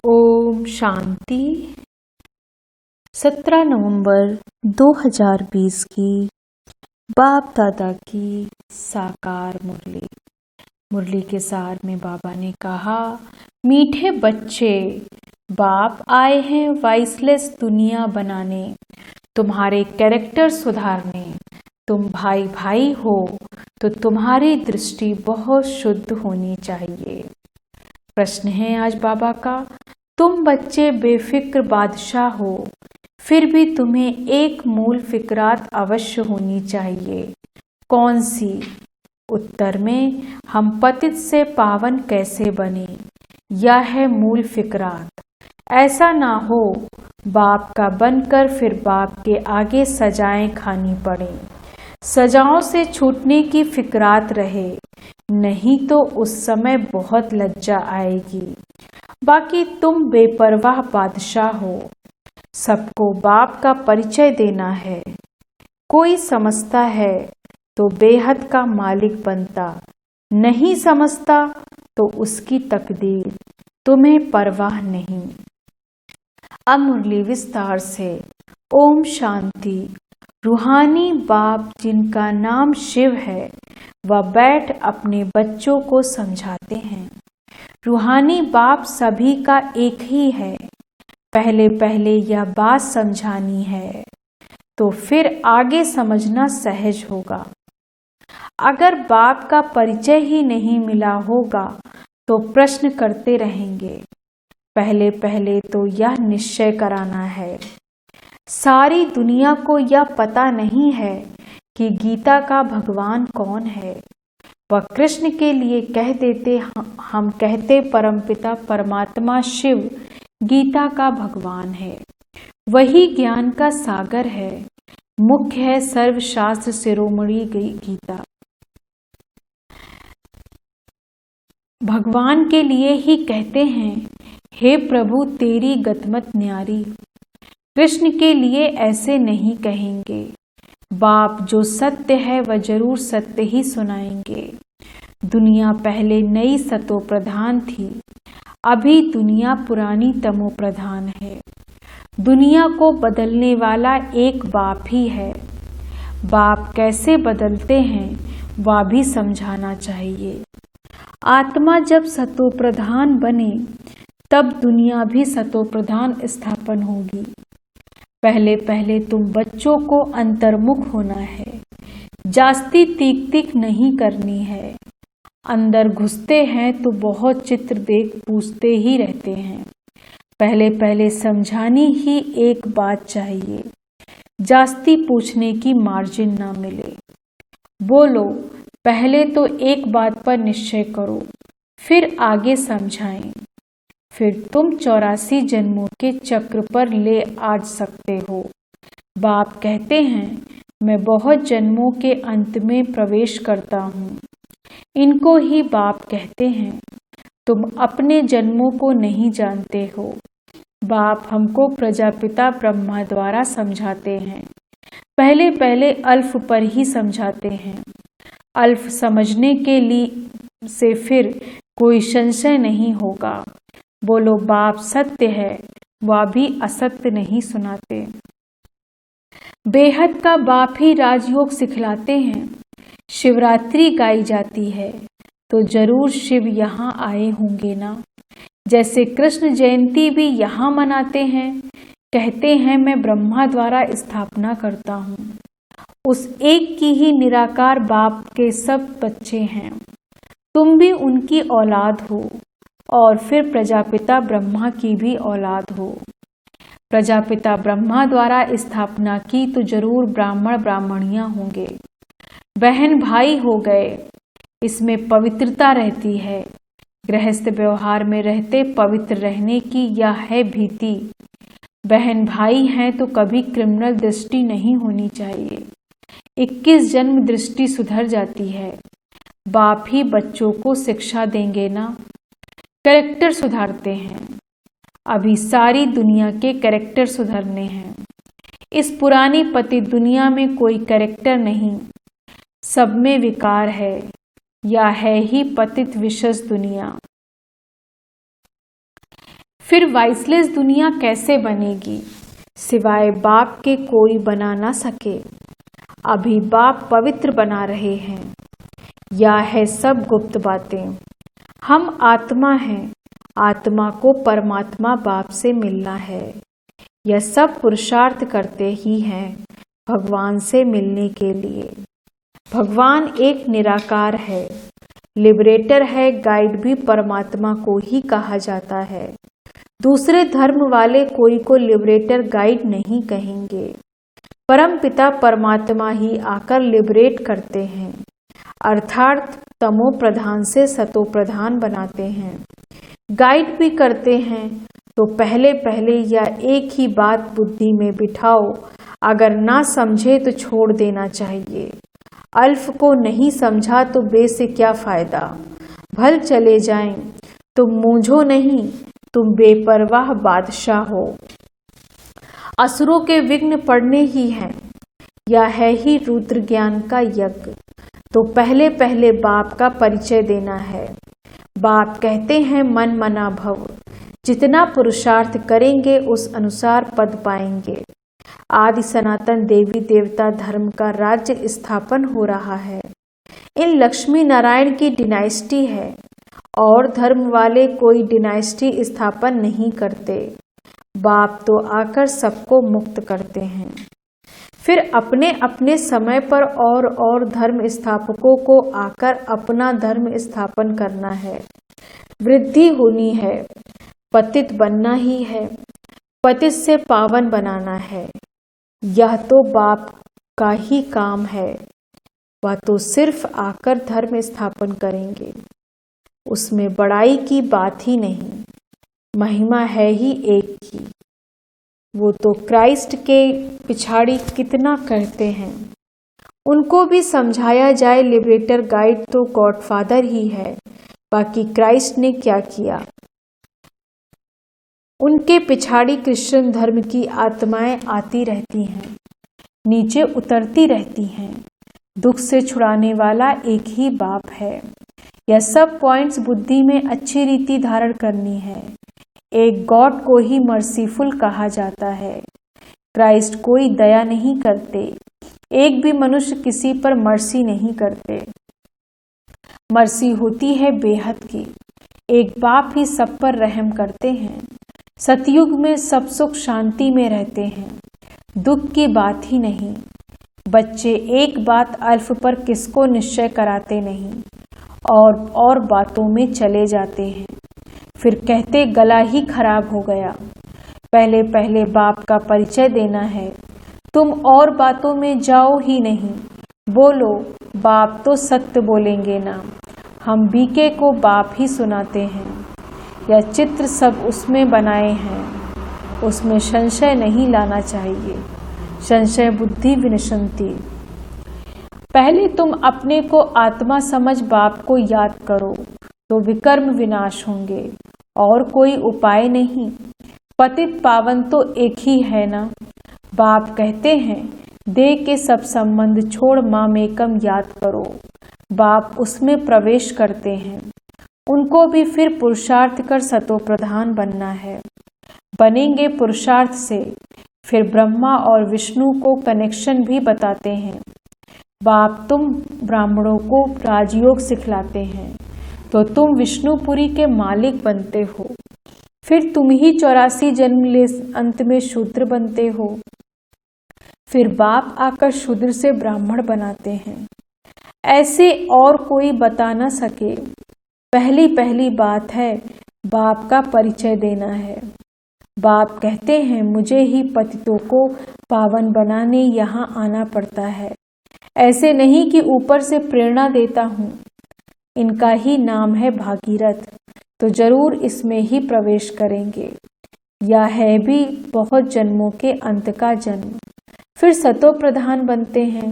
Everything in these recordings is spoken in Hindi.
ओम शांति। 17 नवंबर 2020 की बाप दादा की साकार मुरली के सार में बाबा ने कहा, मीठे बच्चे, बाप आए हैं वॉइसलेस दुनिया बनाने, तुम्हारे कैरेक्टर सुधारने। तुम भाई भाई हो तो तुम्हारी दृष्टि बहुत शुद्ध होनी चाहिए। प्रश्न है आज बाबा का, तुम बच्चे बेफिक्र बादशाह हो, फिर भी तुम्हें एक मूल फिक्रात अवश्य होनी चाहिए। कौन सी? उत्तर में, हम पतित से पावन कैसे बने, यह है मूल फिक्रात। ऐसा ना हो बाप का बनकर फिर बाप के आगे सजाएं खानी पड़े। सजाओं से छूटने की फिक्रात रहे, नहीं तो उस समय बहुत लज्जा आएगी। बाकी तुम बेपरवाह बादशाह हो, सबको बाप का परिचय देना है। कोई समझता है तो बेहद का मालिक बनता, नहीं समझता तो उसकी तकदीर, तुम्हें परवाह नहीं। अब मुरली विस्तार से। ओम शांति। रूहानी बाप जिनका नाम शिव है, वह बैठ अपने बच्चों को समझाते हैं। रूहानी बाप सभी का एक ही है। पहले पहले यह बात समझानी है, तो फिर आगे समझना सहज होगा। अगर बाप का परिचय ही नहीं मिला होगा तो प्रश्न करते रहेंगे। पहले पहले तो यह निश्चय कराना है। सारी दुनिया को यह पता नहीं है कि गीता का भगवान कौन है। वह कृष्ण के लिए कह देते, हम कहते परमपिता परमात्मा शिव गीता का भगवान है। वही ज्ञान का सागर है, मुख्य है सर्वशास्त्र शिरोमणि गीता। भगवान के लिए ही कहते हैं, हे प्रभु तेरी गतमत न्यारी। कृष्ण के लिए ऐसे नहीं कहेंगे। बाप जो सत्य है वह जरूर सत्य ही सुनाएंगे। दुनिया पहले नई सतो प्रधान थी, अभी दुनिया पुरानी तमो प्रधान है। दुनिया को बदलने वाला एक बाप ही है। बाप कैसे बदलते हैं वह भी समझाना चाहिए। आत्मा जब सतो प्रधान बने तब दुनिया भी सतो प्रधान स्थापन होगी। पहले पहले तुम बच्चों को अंतर्मुख होना है, जास्ती तीक तीक नहीं करनी है। अंदर घुसते हैं तो बहुत चित्र देख पूछते ही रहते हैं। पहले पहले समझानी ही एक बात चाहिए, जास्ती पूछने की मार्जिन ना मिले। बोलो, पहले तो एक बात पर निश्चय करो, फिर आगे समझाएं। फिर तुम 84 जन्मों के चक्र पर ले आ सकते हो। बाप कहते हैं, मैं बहुत जन्मों के अंत में प्रवेश करता हूँ। इनको ही बाप कहते हैं, तुम अपने जन्मों को नहीं जानते हो। बाप हमको प्रजापिता ब्रह्मा द्वारा समझाते हैं। पहले पहले अल्फ पर ही समझाते हैं। अल्फ समझने के लिए से फिर कोई संशय नहीं होगा। बोलो, बाप सत्य है, वह भी असत्य नहीं सुनाते। बेहद का बाप ही राजयोग सिखलाते हैं। शिवरात्रि गाई जाती है तो जरूर शिव यहाँ आए होंगे ना। जैसे कृष्ण जयंती भी यहाँ मनाते हैं, कहते हैं मैं ब्रह्मा द्वारा स्थापना करता हूँ। उस एक की ही निराकार बाप के सब बच्चे हैं। तुम भी उनकी औलाद हो और फिर प्रजापिता ब्रह्मा की भी औलाद हो। प्रजापिता ब्रह्मा द्वारा स्थापना की तो जरूर ब्राह्मण ब्राह्मणियां होंगे, बहन भाई हो गए। इसमें पवित्रता रहती है। गृहस्थ व्यवहार में रहते पवित्र रहने की यह है भीति। बहन भाई हैं तो कभी क्रिमिनल दृष्टि नहीं होनी चाहिए। 21 जन्म दृष्टि सुधर जाती है। बाप ही बच्चों को शिक्षा देंगे ना। कैरेक्टर सुधारते हैं। अभी सारी दुनिया के कैरेक्टर सुधरने हैं। इस पुरानी पतित दुनिया में कोई कैरेक्टर नहीं, सब में विकार है। या है ही पतित विशेष दुनिया। फिर वॉइसलेस दुनिया कैसे बनेगी, सिवाय बाप के कोई बना ना सके। अभी बाप पवित्र बना रहे हैं, या है सब गुप्त बातें। हम आत्मा हैं, आत्मा को परमात्मा बाप से मिलना है। यह सब पुरुषार्थ करते ही हैं भगवान से मिलने के लिए। भगवान एक निराकार है, लिबरेटर है, गाइड भी परमात्मा को ही कहा जाता है। दूसरे धर्म वाले कोई को लिबरेटर गाइड नहीं कहेंगे। परम पिता परमात्मा ही आकर लिबरेट करते हैं, अर्थात तमो प्रधान से सतो प्रधान बनाते हैं। गाइड भी करते हैं, तो पहले पहले या एक ही बात बुद्धि में बिठाओ, अगर ना समझे तो छोड़ देना चाहिए। अल्फ को नहीं समझा तो बे से क्या फायदा, भल चले जाएं। तुम मूंझो नहीं, तुम बेपरवाह बादशाह हो। असुरों के विघ्न पड़ने ही हैं, या है ही रुद्र ज्ञान का यज्ञ। तो पहले पहले बाप का परिचय देना है। बाप कहते हैं मन मना भव, जितना पुरुषार्थ करेंगे उस अनुसार पद पाएंगे। आदि सनातन देवी देवता धर्म का राज्य स्थापन हो रहा है। इन लक्ष्मी नारायण की डिनाइस्टी है, और धर्म वाले कोई डिनाइस्टी स्थापन नहीं करते। बाप तो आकर सबको मुक्त करते हैं। फिर अपने अपने समय पर और धर्म स्थापकों को आकर अपना धर्म स्थापन करना है। वृद्धि होनी है, पतित बनना ही है, पतित से पावन बनाना है। यह तो बाप का ही काम है। वह तो सिर्फ आकर धर्म स्थापन करेंगे, उसमें बड़ाई की बात ही नहीं, महिमा है ही एक की। वो तो क्राइस्ट के पिछाड़ी कितना करते हैं। उनको भी समझाया जाए, लिबरेटर गाइड तो गॉडफादर ही है, बाकी क्राइस्ट ने क्या किया। उनके पिछाड़ी क्रिश्चियन धर्म की आत्माएं आती रहती हैं, नीचे उतरती रहती हैं। दुख से छुड़ाने वाला एक ही बाप है। यह सब पॉइंट्स बुद्धि में अच्छी रीति धारण करनी है। एक गॉड को ही मर्सीफुल कहा जाता है। क्राइस्ट कोई दया नहीं करते, एक भी मनुष्य किसी पर मर्सी नहीं करते। मर्सी होती है बेहद की। एक बाप ही सब पर रहम करते हैं। सतयुग में सब सुख शांति में रहते हैं, दुख की बात ही नहीं। बच्चे एक बात अल्फ पर किसको निश्चय कराते नहीं, और बातों में चले जाते हैं। फिर कहते गला ही खराब हो गया। पहले पहले बाप का परिचय देना है। तुम और बातों में जाओ ही नहीं, बोलो बाप तो सत्य बोलेंगे ना। हम बीके को बाप ही सुनाते हैं। यह चित्र सब उसमें बनाए हैं, उसमें संशय नहीं लाना चाहिए। संशय बुद्धि विनशंति। पहले तुम अपने को आत्मा समझ बाप को याद करो, तो विकर्म विनाश होंगे, और कोई उपाय नहीं। पतित पावन तो एक ही है ना। बाप कहते हैं देह के सब संबंध छोड़ मामेकम याद करो। बाप उसमें प्रवेश करते हैं। उनको भी फिर पुरुषार्थ कर सतो प्रधान बनना है। बनेंगे पुरुषार्थ से। फिर ब्रह्मा और विष्णु को कनेक्शन भी बताते हैं। बाप तुम ब्राह्मणों को राजयोग सिखलाते हैं, तो तुम विष्णुपुरी के मालिक बनते हो। फिर तुम ही 84 जन्म ले अंत में शूद्र बनते हो। फिर बाप आकर शूद्र से ब्राह्मण बनाते हैं। ऐसे और कोई बता न सके। पहली पहली बात है बाप का परिचय देना है। बाप कहते हैं मुझे ही पतितों को पावन बनाने यहाँ आना पड़ता है। ऐसे नहीं कि ऊपर से प्रेरणा देता हूँ। इनका ही नाम है भागीरथ, तो जरूर इसमें ही प्रवेश करेंगे। या है भी बहुत जन्मों के अंत का जन्म। फिर सतो प्रधान बनते हैं।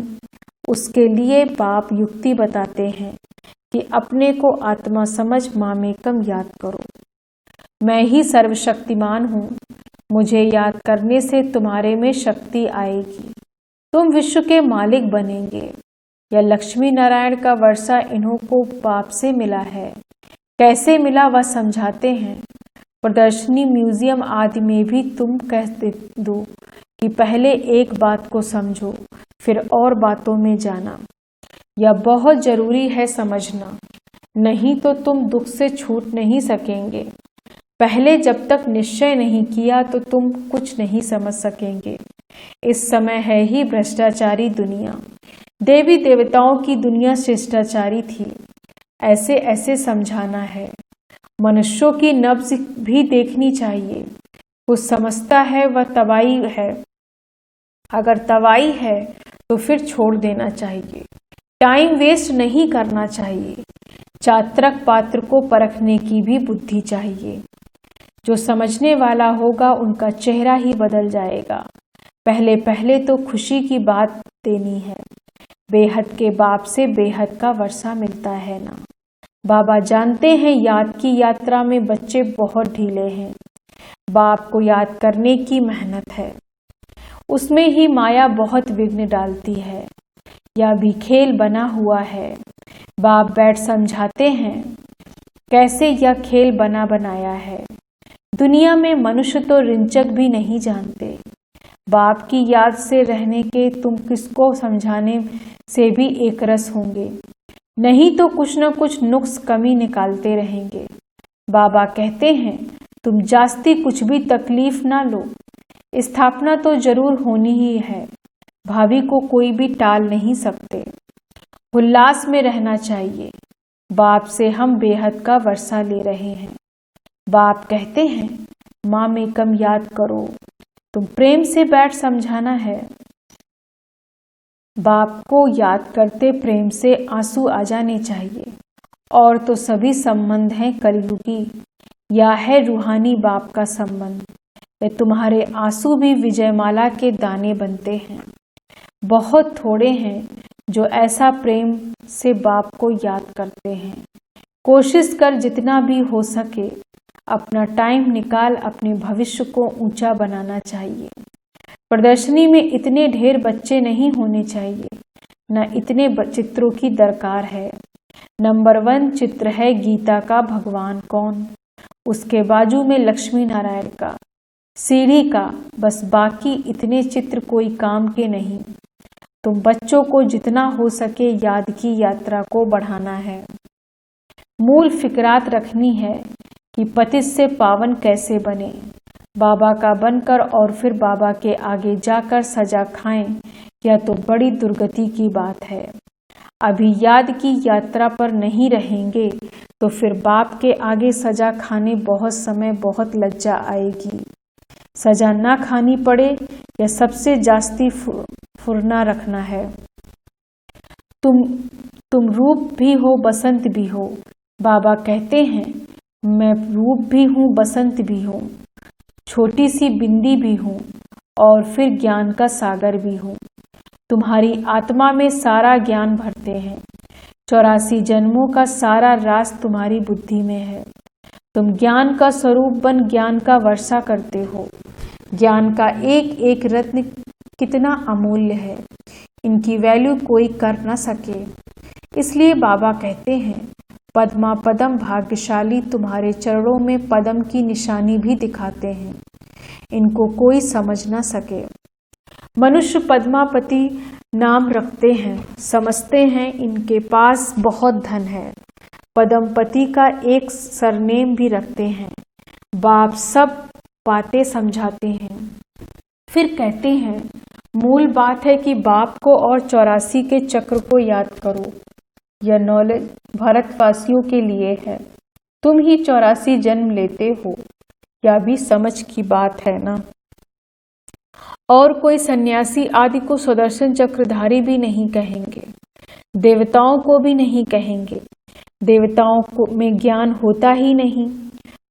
उसके लिए बाप युक्ति बताते हैं कि अपने को आत्मा समझ मामेकम याद करो। मैं ही सर्वशक्तिमान हूँ। मुझे याद करने से तुम्हारे में शक्ति आएगी। तुम विश्व के मालिक बनेंगे। यह लक्ष्मी नारायण का वर्षा इन्हों को बाप से मिला है। कैसे मिला वह समझाते हैं। प्रदर्शनी, म्यूजियम आदि में भी तुम कह दो कि पहले एक बात को समझो, फिर और बातों में जाना। यह बहुत जरूरी है समझना, नहीं तो तुम दुख से छूट नहीं सकेंगे। पहले जब तक निश्चय नहीं किया तो तुम कुछ नहीं समझ सकेंगे। इस समय है ही भ्रष्टाचारी दुनिया। देवी देवताओं की दुनिया शिष्टाचारी थी। ऐसे ऐसे समझाना है। मनुष्यों की नब्ज भी देखनी चाहिए। कुछ समझता है वह तवाई है, अगर तवाई है तो फिर छोड़ देना चाहिए। टाइम वेस्ट नहीं करना चाहिए। चात्रक पात्र को परखने की भी बुद्धि चाहिए। जो समझने वाला होगा उनका चेहरा ही बदल जाएगा। पहले पहले तो खुशी की बात देनी है। बेहद के बाप से बेहद का वर्षा मिलता है ना। बाबा जानते हैं याद की यात्रा में बच्चे बहुत ढीले हैं। बाप को याद करने की मेहनत है, उसमें ही माया बहुत विघ्न डालती है। यह भी खेल बना हुआ है। बाप बैठ समझाते हैं कैसे यह खेल बना बनाया है। दुनिया में मनुष्य तो रिंचक भी नहीं जानते। बाप की याद से रहने के तुम किसको समझाने से भी एक रस होंगे, नहीं तो कुछ न कुछ नुक्स कमी निकालते रहेंगे। बाबा कहते हैं तुम जास्ती कुछ भी तकलीफ ना लो, स्थापना तो जरूर होनी ही है। भावी को कोई भी टाल नहीं सकते। उल्लास में रहना चाहिए। बाप से हम बेहद का वर्षा ले रहे हैं। बाप कहते हैं माँ में कम याद करो, तुम प्रेम से बैठ समझाना है। बाप को याद करते प्रेम से आंसू आ जाने चाहिए। और तो सभी संबंध हैं कलयुगी, या है रूहानी बाप का संबंध। वे तुम्हारे आंसू भी विजयमाला के दाने बनते हैं। बहुत थोड़े हैं जो ऐसा प्रेम से बाप को याद करते हैं। कोशिश कर जितना भी हो सके अपना टाइम निकाल अपने भविष्य को ऊंचा बनाना चाहिए। प्रदर्शनी में इतने ढेर बच्चे नहीं होने चाहिए, न इतने चित्रों की दरकार है। नंबर 1 चित्र है गीता का भगवान कौन, उसके बाजू में लक्ष्मी नारायण का, सीढ़ी का, बस बाकी इतने चित्र कोई काम के नहीं। तुम बच्चों को जितना हो सके याद की यात्रा को बढ़ाना है। मूल फिक्रात रखनी है कि पतित से पावन कैसे बने, बाबा का बनकर और फिर बाबा के आगे जाकर सजा खाएं, यह तो बड़ी दुर्गति की बात है। अभी याद की यात्रा पर नहीं रहेंगे तो फिर बाप के आगे सजा खाने बहुत समय बहुत लज्जा आएगी। सजा ना खानी पड़े या सबसे जास्ती फुरना रखना है। तुम रूप भी हो बसंत भी हो। बाबा कहते हैं मैं रूप भी हूँ बसंत भी हूँ, छोटी सी बिंदी भी हूँ और फिर ज्ञान का सागर भी हूँ। तुम्हारी आत्मा में सारा ज्ञान भरते हैं। 84 जन्मों का सारा राज तुम्हारी बुद्धि में है। तुम ज्ञान का स्वरूप बन ज्ञान का वर्षा करते हो। ज्ञान का एक एक रत्न कितना अमूल्य है, इनकी वैल्यू कोई कर न सके। इसलिए बाबा कहते हैं पद्मा पदम भाग्यशाली तुम्हारे चरणों में पदम की निशानी भी दिखाते हैं, इनको कोई समझ न सके। मनुष्य पद्मापति नाम रखते हैं, समझते हैं इनके पास बहुत धन है। पद्मपति का एक सरनेम भी रखते हैं। बाप सब बातें समझाते हैं। फिर कहते हैं मूल बात है कि बाप को और 84 के चक्र को याद करो। यह नॉलेज भारतवासियों के लिए है। तुम ही 84 जन्म लेते हो, यह भी समझ की बात है ना। और कोई सन्यासी आदि को सुदर्शन चक्रधारी भी नहीं कहेंगे, देवताओं को भी नहीं कहेंगे। देवताओं को में ज्ञान होता ही नहीं।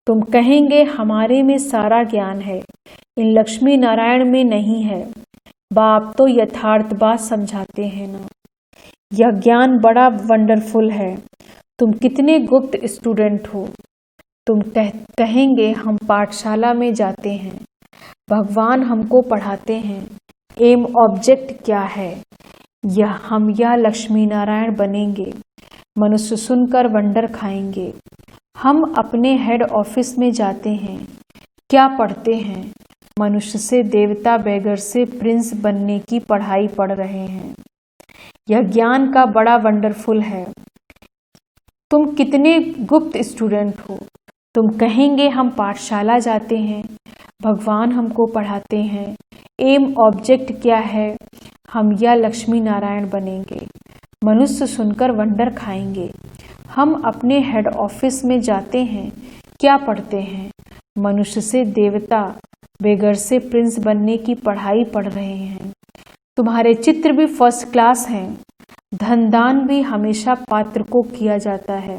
तुम कहेंगे हमारे में सारा ज्ञान है, इन लक्ष्मी नारायण में नहीं है। बाप तो यथार्थ बात समझाते हैं ना। यह ज्ञान बड़ा वंडरफुल है। तुम कितने गुप्त स्टूडेंट हो। तुम कहेंगे हम पाठशाला में जाते हैं, भगवान हमको पढ़ाते हैं। एम ऑब्जेक्ट क्या है, यह लक्ष्मी नारायण बनेंगे। मनुष्य सुनकर वंडर खाएंगे। हम अपने हेड ऑफिस में जाते हैं, क्या पढ़ते हैं? मनुष्य से देवता, बेगर से प्रिंस बनने की पढ़ाई पढ़ रहे हैं। यह ज्ञान का बड़ा वंडरफुल है। तुम कितने गुप्त स्टूडेंट हो। तुम कहेंगे हम पाठशाला जाते हैं, भगवान हमको पढ़ाते हैं। एम ऑब्जेक्ट क्या है? हम या लक्ष्मी नारायण बनेंगे। मनुष्य सुनकर वंडर खाएंगे। हम अपने हेड ऑफिस में जाते हैं, क्या पढ़ते हैं? मनुष्य से देवता, बेगर से प्रिंस बनने की पढ़ाई पढ़ रहे हैं। तुम्हारे चित्र भी फर्स्ट क्लास हैं। धन दान भी हमेशा पात्र को किया जाता है।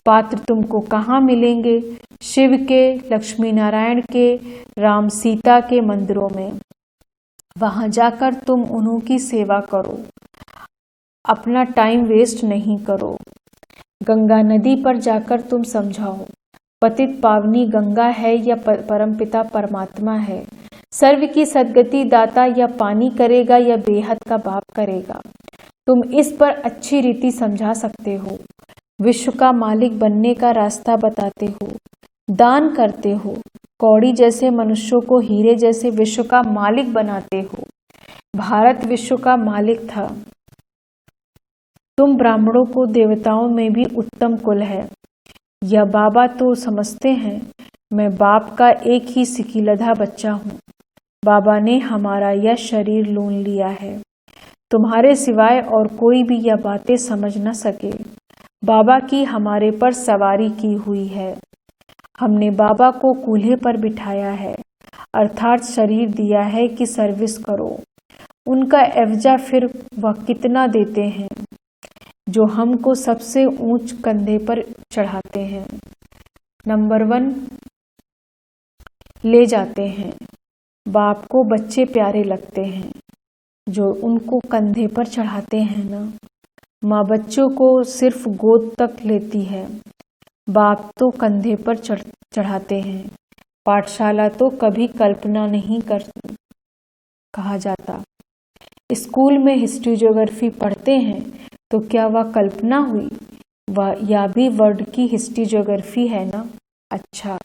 पात्र तुमको कहाँ मिलेंगे? शिव के, लक्ष्मी नारायण के, राम सीता के मंदिरों में। वहां जाकर तुम उन्हीं की सेवा करो, अपना टाइम वेस्ट नहीं करो। गंगा नदी पर जाकर तुम समझाओ, पतित पावनी गंगा है या परमपिता परमात्मा है? सर्व की सद्गति दाता या पानी करेगा या बेहद का बाप करेगा? तुम इस पर अच्छी रीति समझा सकते हो। विश्व का मालिक बनने का रास्ता बताते हो। दान करते हो। कौड़ी जैसे मनुष्यों को हीरे जैसे विश्व का मालिक बनाते हो। भारत विश्व का मालिक था। तुम ब्राह्मणों को देवताओं में भी उत्तम कुल है। यह बाबा तो समझते हैं मैं बाप का एक ही सिकीलधा बच्चा हूँ। बाबा ने हमारा यह शरीर लोन लिया है। तुम्हारे सिवाय और कोई भी यह बातें समझ न सके। बाबा की हमारे पर सवारी की हुई है। हमने बाबा को कूल्हे पर बिठाया है, अर्थात शरीर दिया है कि सर्विस करो। उनका एवजा फिर वह कितना देते हैं, जो हमको सबसे ऊंच कंधे पर चढ़ाते हैं। नंबर 1 ले जाते हैं। बाप को बच्चे प्यारे लगते हैं, जो उनको कंधे पर चढ़ाते हैं ना। माँ बच्चों को सिर्फ गोद तक लेती है, बाप तो कंधे पर चढ़ाते हैं। पाठशाला तो कभी कल्पना नहीं कर कहा जाता। स्कूल में हिस्ट्री ज्योग्राफी पढ़ते हैं तो क्या वह कल्पना हुई? वह या भी वर्ल्ड की हिस्ट्री ज्योग्राफी है ना। अच्छा,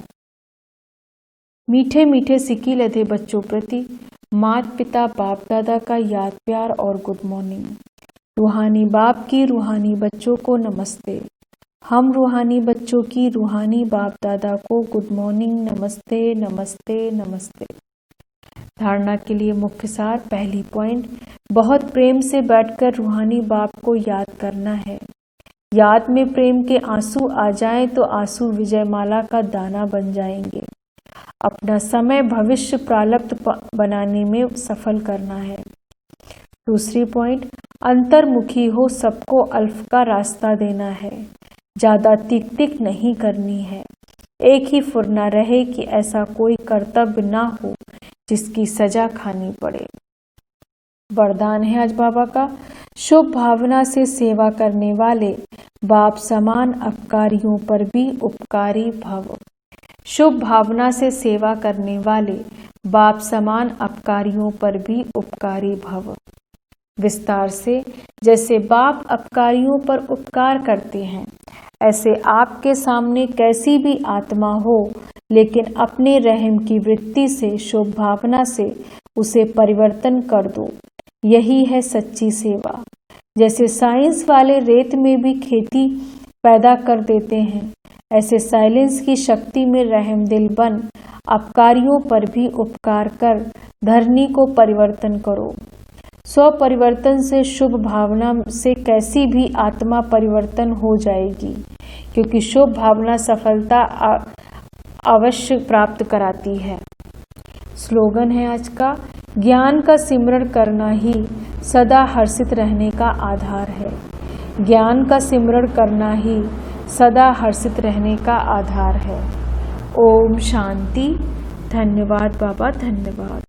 मीठे मीठे सिक्की लदे बच्चों प्रति माता पिता बाप दादा का याद प्यार और गुड मॉर्निंग। रूहानी बाप की रूहानी बच्चों को नमस्ते। हम रूहानी बच्चों की रूहानी बाप दादा को गुड मॉर्निंग, नमस्ते नमस्ते नमस्ते। धारणा के लिए मुख्य सार। पहली पॉइंट, बहुत प्रेम से बैठकर रूहानी बाप को याद करना है। याद में प्रेम के आंसू आ जाएं तो आंसू विजयमाला का दाना बन जाएंगे। अपना समय भविष्य प्रारब्ध बनाने में सफल करना है। दूसरी पॉइंट, अंतर्मुखी हो, सबको अल्फ का रास्ता देना है। ज्यादा टिक टिक नहीं करनी है। एक ही फुरना रहे कि ऐसा कोई कर्तव्य ना हो जिसकी सजा खानी पड़े। वरदान है आज बाबा का, शुभ भावना से सेवा करने वाले बाप समान अपकारियों पर भी उपकारी भव। शुभ भावना से सेवा करने वाले बाप समान अपकारियों पर भी उपकारी भव। विस्तार से, जैसे बाप अपकारियों पर उपकार करते हैं, ऐसे आपके सामने कैसी भी आत्मा हो, लेकिन अपने रहम की वृत्ति से, शुभ भावना से उसे परिवर्तन कर दो। यही है सच्ची सेवा। जैसे साइंस वाले रेत में भी खेती पैदा कर देते हैं, ऐसे साइलेंस की शक्ति में रहम दिल बन अपकारियों पर भी उपकार कर धरनी को परिवर्तन करो। स्व परिवर्तन से, शुभ भावना से कैसी भी आत्मा परिवर्तन हो जाएगी, क्योंकि शुभ भावना सफलता अवश्य प्राप्त कराती है। स्लोगन है आज का, ज्ञान का सिमरण करना ही सदा हर्षित रहने का आधार है। ज्ञान का सिमरण करना ही सदा हर्षित रहने का आधार है। ओम शांति। धन्यवाद बाबा, धन्यवाद।